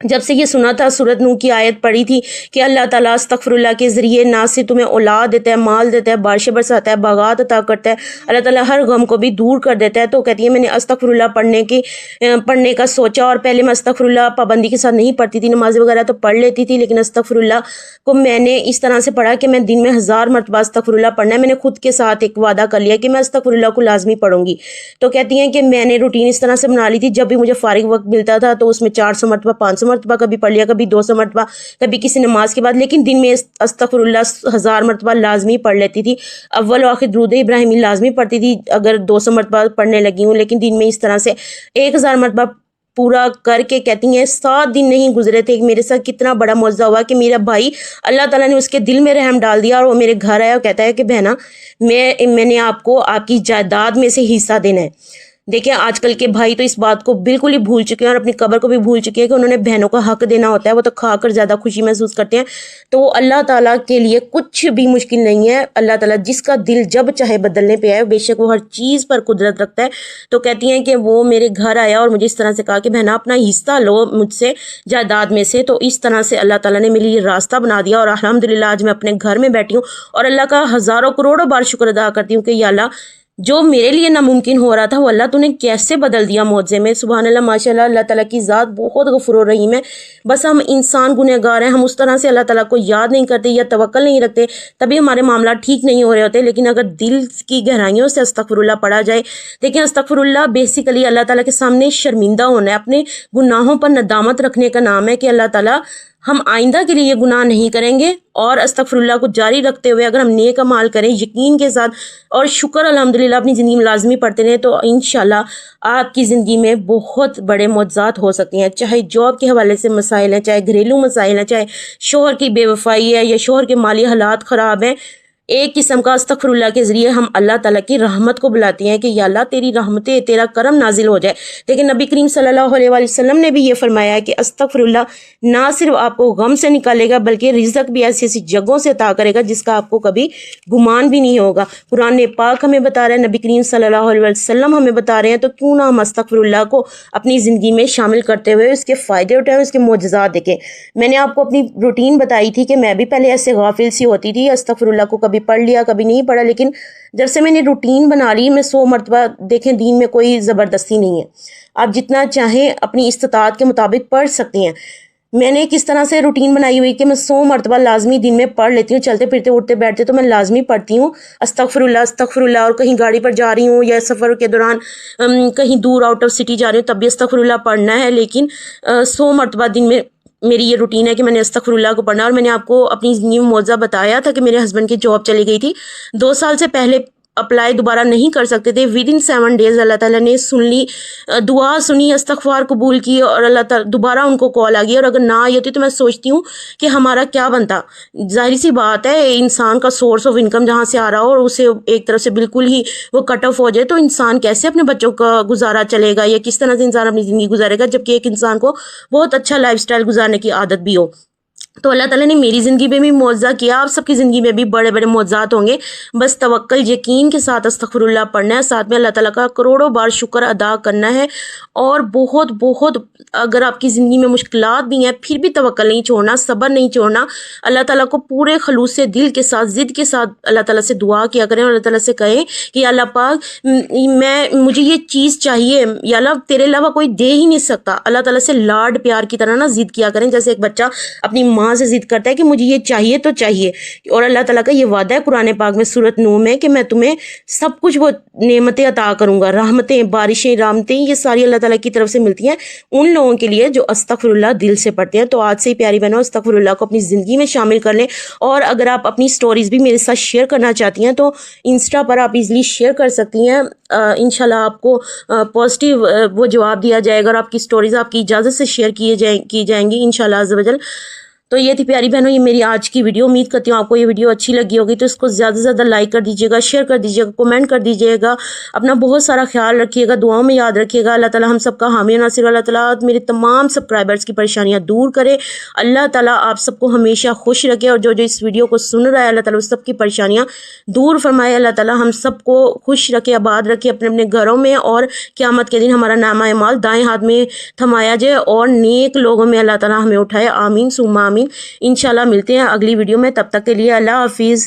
جب سے یہ سنا تھا، سورۃ نور کی آیت پڑھی تھی کہ اللہ تعالیٰ استغفر اللہ کے ذریعے نہ صرف تمہیں اولاد دیتا ہے، مال دیتا ہے، بارشیں برساتا ہے، باغات عطا کرتا ہے، اللہ تعالیٰ ہر غم کو بھی دور کر دیتا ہے۔ تو کہتی ہے میں نے استغفر اللہ پڑھنے کا سوچا، اور پہلے میں استغفر اللہ پابندی کے ساتھ نہیں پڑھتی تھی، نماز وغیرہ تو پڑھ لیتی تھی، لیکن استغفر اللہ کو میں نے اس طرح سے پڑھا کہ میں دن میں 1000 مرتبہ استغفر اللہ پڑھنا ہے۔ میں نے خود کے ساتھ ایک وعدہ کر لیا کہ میں استغفر اللہ کو لازمی پڑھوں گی۔ تو کہتی ہیں کہ میں نے روٹین اس طرح سے بنا لی تھی، جب بھی مجھے فارغ وقت ملتا تھا تو اس میں 400 مرتبہ 500 مرتبہ کبھی پڑھ لیا، کبھی 200 مرتبہ، کبھی کسی نماز کے بعد، لیکن دن میں استغفر اللہ 1000 مرتبہ لازمی پڑھ لیتی تھی۔ اول و آخر درود ابراہیمی لازمی پڑھتی تھی اگر 200 مرتبہ پڑھنے لگی ہوں، لیکن دن میں اس طرح سے 1000 مرتبہ پورا کر کے کہتی ہیں 7 دن نہیں گزرے تھے کہ میرے ساتھ کتنا بڑا معجزہ ہوا کہ میرا بھائی اللہ تعالیٰ نے اس کے دل میں رحم ڈال دیا، اور وہ میرے گھر آیا اور کہتا ہے کہ بہنا میں نے آپ کو آپ کی جائیداد میں سے حصہ دینا ہے۔ دیکھیں آج کل کے بھائی تو اس بات کو بالکل ہی بھول چکے ہیں، اور اپنی قبر کو بھی بھول چکے ہیں کہ انہوں نے بہنوں کا حق دینا ہوتا ہے، وہ تو کھا کر زیادہ خوشی محسوس کرتے ہیں۔ تو اللہ تعالیٰ کے لیے کچھ بھی مشکل نہیں ہے، اللہ تعالیٰ جس کا دل جب چاہے بدلنے پہ آئے، بے شک وہ ہر چیز پر قدرت رکھتا ہے۔ تو کہتی ہیں کہ وہ میرے گھر آیا اور مجھے اس طرح سے کہا کہ بہنا اپنا حصہ لو مجھ سے جائیداد میں سے۔ تو اس طرح سے اللہ تعالیٰ نے میرے لیے راستہ بنا دیا، اور الحمدللہ آج میں اپنے گھر میں بیٹھی ہوں اور اللہ کا ہزاروں کروڑوں بار شکر ادا کرتی ہوں کہ یا اللہ جو میرے لیے ناممکن ہو رہا تھا وہ اللہ تو نے کیسے بدل دیا معجزے میں۔ سبحان اللہ، ماشاء اللہ، اللہ تعالیٰ کی ذات بہت غفور و رحیم ہے۔ بس ہم انسان گنہگار ہیں، ہم اس طرح سے اللہ تعالیٰ کو یاد نہیں کرتے یا توکل نہیں رکھتے، تبھی ہمارے معاملات ٹھیک نہیں ہو رہے ہوتے۔ لیکن اگر دل کی گہرائیوں سے استغفر اللہ پڑھا جائے، دیکھیں استغفر اللہ بیسیکلی اللہ تعالیٰ کے سامنے شرمندہ ہونا ہے، اپنے گناہوں پر ندامت رکھنے کا نام ہے کہ اللہ تعالیٰ ہم آئندہ کے لیے یہ گناہ نہیں کریں گے، اور استغفر اللہ کو جاری رکھتے ہوئے اگر ہم نیک اعمال کریں یقین کے ساتھ اور شکر الحمدللہ اپنی زندگی میں لازمی پڑھتے رہیں، تو انشاءاللہ آپ کی زندگی میں بہت بڑے معجزات ہو سکتے ہیں۔ چاہے جاب کے حوالے سے مسائل ہیں، چاہے گھریلو مسائل ہیں، چاہے شوہر کی بے وفائی ہے یا شوہر کے مالی حالات خراب ہیں، ایک قسم کا استغفر اللہ کے ذریعے ہم اللہ تعالیٰ کی رحمت کو بلاتے ہیں کہ یا اللہ تیری رحمتیں، تیرا کرم نازل ہو جائے۔ لیکن نبی کریم صلی اللہ علیہ وآلہ وسلم نے بھی یہ فرمایا ہے کہ استغفر اللہ نہ صرف آپ کو غم سے نکالے گا بلکہ رزق بھی ایسی ایسی جگہوں سے عطا کرے گا جس کا آپ کو کبھی گمان بھی نہیں ہوگا۔ قرآن پاک ہمیں بتا رہا ہے، نبی کریم صلی اللہ علیہ وسلم ہمیں بتا رہے ہیں، تو کیوں نہ ہم استغفر اللہ کو اپنی زندگی میں شامل کرتے ہوئے اس کے فائدے اٹھائیں، اس کے معجزات دیکھیں۔ میں نے آپ کو اپنی روٹین بتائی تھی کہ میں بھی پہلے ایسے غافل سی ہوتی تھی، استغفر اللہ کو کبھی پڑھ لیا کبھی نہیں پڑھا، لیکن جب سے میں نے روٹین بنا لی، میں 100 مرتبہ، دیکھیں دین میں کوئی زبردستی نہیں ہے، آپ جتنا چاہیں اپنی استطاعت کے مطابق پڑھ سکتی ہیں۔ میں نے کس طرح سے روٹین بنائی ہوئی کہ میں 100 مرتبہ لازمی دن میں پڑھ لیتی ہوں، چلتے پھرتے اٹھتے بیٹھتے تو میں لازمی پڑھتی ہوں استغفر اللہ، اور کہیں گاڑی پر جا رہی ہوں یا سفر کے دوران کہیں دور آؤٹ آف سٹی جا رہی ہوں تب بھی استغفر اللہ پڑھنا ہے، لیکن 100 مرتبہ دن میں میری یہ روٹین ہے کہ میں نے استغفر اللہ کو پڑھنا۔ اور میں نے آپ کو اپنی زندگی میں معجزہ بتایا تھا کہ میرے ہسبینڈ کی جاب چلی گئی تھی، 2 سال سے پہلے اپلائی دوبارہ نہیں کر سکتے تھے، ودن 7 days اللہ تعالیٰ نے سن لی، دعا سنی، استغفار قبول کی، اور اللہ تعالیٰ دوبارہ ان کو کال آ گئی۔ اور اگر نہ آئی ہوتی تو میں سوچتی ہوں کہ ہمارا کیا بنتا۔ ظاہری سی بات ہے، انسان کا سورس آف انکم جہاں سے آ رہا ہو اور اسے ایک طرف سے بالکل ہی وہ کٹ آف ہو جائے تو انسان کیسے اپنے بچوں کا گزارا چلے گا، یا کس طرح سے انسان اپنی زندگی گزارے گا، جبکہ ایک انسان کو بہت اچھا لائف سٹائل گزارنے کی عادت بھی ہو۔ تو اللہ تعالیٰ نے میری زندگی میں بھی معجزہ کیا، آپ سب کی زندگی میں بھی بڑے بڑے معجزات ہوں گے، بس توکل یقین کے ساتھ استغفر اللہ پڑھنا ہے، ساتھ میں اللہ تعالیٰ کا کروڑوں بار شکر ادا کرنا ہے، اور بہت بہت اگر آپ کی زندگی میں مشکلات بھی ہیں پھر بھی توکل نہیں چھوڑنا، صبر نہیں چھوڑنا، اللہ تعالیٰ کو پورے خلوص سے دل کے ساتھ ضد کے ساتھ اللہ تعالیٰ سے دعا کیا کریں، اور اللہ تعالیٰ سے کہیں کہ یا اللہ پاک مجھے یہ چیز چاہیے، یا اللہ تیرے علاوہ کوئی دے ہی نہیں سکتا۔ اللہ تعالیٰ سے لاڈ پیار کی طرح نا ضد کیا کریں، جیسے ایک بچہ اپنی ماں سے ضد کرتا ہے کہ مجھے یہ چاہیے تو چاہیے، اور اللہ تعالیٰ کا یہ وعدہ ہے قرآن پاک میں سورۃ نور میں کہ میں تمہیں سب کچھ وہ نعمتیں عطا کروں گا، رحمتیں، بارشیں، رحمتیں، یہ ساری اللہ تعالیٰ کی طرف سے ملتی ہیں ان لوگوں کے لیے جو استغفر اللہ دل سے پڑھتے ہیں۔ تو آج سے ہی پیاری بہنوں استغفر اللہ کو اپنی زندگی میں شامل کر لیں، اور اگر آپ اپنی سٹوریز بھی میرے ساتھ شیئر کرنا چاہتی ہیں تو انسٹا پر آپ ایزلی شیئر کر سکتی ہیں، انشاءاللہ آپ کو پازیٹیو وہ جواب دیا جائے گا، اور آپ کی سٹوریز آپ کی اجازت سے شیئر کی جائیں گی انشاءاللہ عز و جل۔ تو یہ تھی پیاری بہنوں یہ میری آج کی ویڈیو. امید کرتی ہوں آپ کو یہ ویڈیو اچھی لگی ہوگی, تو اس کو زیادہ سے زیادہ لائک کر دیجیے گا, شیئر کر دیجیے گا, کمنٹ کر دیجیے گا. اپنا بہت سارا خیال رکھیے گا, دعاؤں میں یاد رکھیے گا. اللہ تعالیٰ ہم سب کا حامی و ناصر, اللہ تعالیٰ میرے تمام سبسکرائبرز کی پریشانیاں دور کرے. اللہ تعالیٰ آپ سب کو ہمیشہ خوش رکھے, اور جو اس ویڈیو کو سن رہا ہے اللہ تعالیٰ اس سب کی پریشانیاں دور فرمائے. اللہ تعالیٰ ہم سب کو خوش رکھے, آباد رکھے اپنے اپنے گھروں میں, اور قیامت کے دن ہمارا نامہ اعمال دائیں ہاتھ میں تھمایا جائے اور نیک لوگوں میں اللہ تعالیٰ ہمیں اٹھائے. آمین ثم آمین. انشاءاللہ ملتے ہیں اگلی ویڈیو میں, تب تک کے لیے اللہ حافظ.